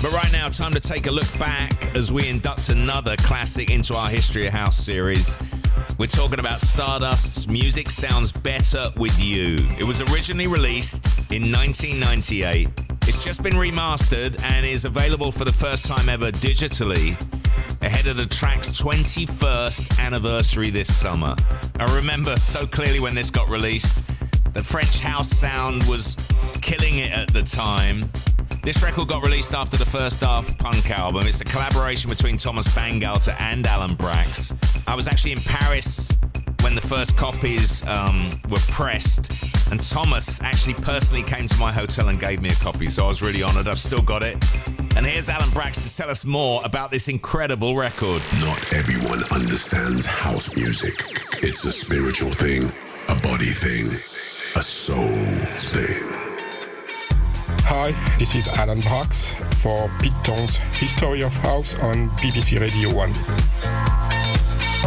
But right now, time to take a look back as we induct another classic into our History of House series. We're talking about Stardust's Music Sounds Better With You. It was originally released in 1998. It's just been remastered and is available for the first time ever digitally, ahead of the track's 21st anniversary this summer. I remember so clearly when this got released, the French house sound was killing it at the time. This record got released after the first Daft Punk album. It's a collaboration between Thomas Bangalter and Alan Braxe. I was actually in Paris when the first copies were pressed, and Thomas actually personally came to my hotel and gave me a copy, so I was really honoured. I've still got it. And here's Alan Braxe to tell us more about this incredible record. Not everyone understands house music. It's a spiritual thing, a body thing, a soul thing. Hi, this is Alan Braxe for Pete Tong's History of House on BBC Radio 1.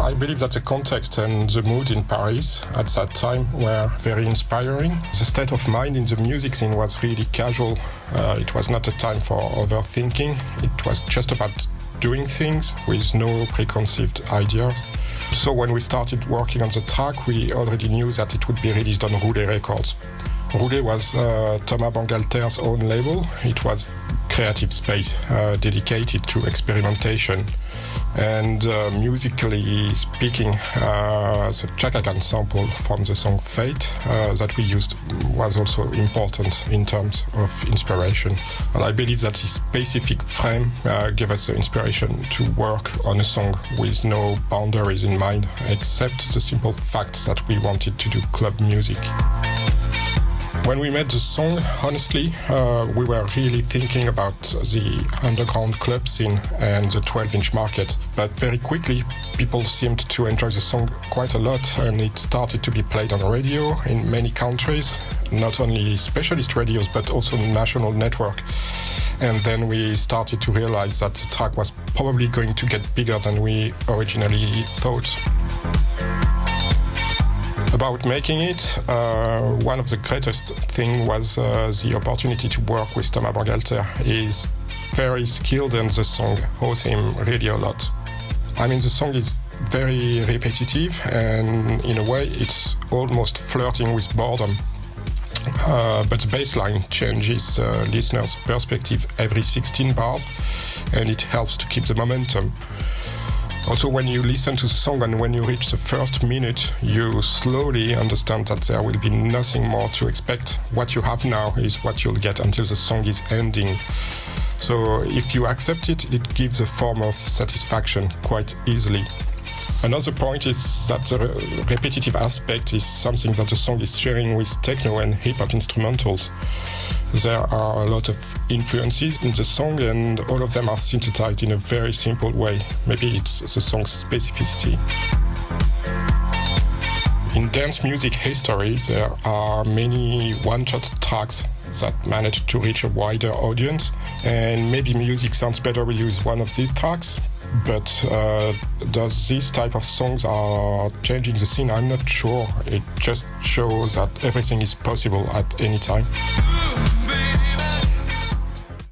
I believe that the context and the mood in Paris at that time were very inspiring. The state of mind in the music scene was really casual. It was not a time for overthinking. It was just about doing things with no preconceived ideas. So when we started working on the track, we already knew that it would be released on Roulet Records. Roulet was Thomas Bangalter's own label. It was creative space dedicated to experimentation. And musically speaking, the Chakagan sample from the song Fate that we used was also important in terms of inspiration. And I believe that this specific frame gave us the inspiration to work on a song with no boundaries in mind, except the simple fact that we wanted to do club music. When we made the song, honestly, we were really thinking about the underground club scene and the 12-inch market. But very quickly, people seemed to enjoy the song quite a lot, and it started to be played on radio in many countries, not only specialist radios, but also national network. And then we started to realize that the track was probably going to get bigger than we originally thought. About making it, one of the greatest things was the opportunity to work with Thomas Bangalter. He's very skilled and the song owes him really a lot. I mean, the song is very repetitive and in a way it's almost flirting with boredom. But the bass line changes the listener's perspective every 16 bars and it helps to keep the momentum. Also, when you listen to the song and when you reach the first minute, you slowly understand that there will be nothing more to expect. What you have now is what you'll get until the song is ending. So if you accept it, it gives a form of satisfaction quite easily. Another point is that the repetitive aspect is something that the song is sharing with techno and hip-hop instrumentals. There are a lot of influences in the song and all of them are synthesized in a very simple way. Maybe it's the song's specificity. In dance music history, there are many one-shot tracks that manage to reach a wider audience, and maybe Music Sounds Better With You is one of these tracks. But does this type of songs are changing the scene? I'm not sure. It just shows that everything is possible at any time.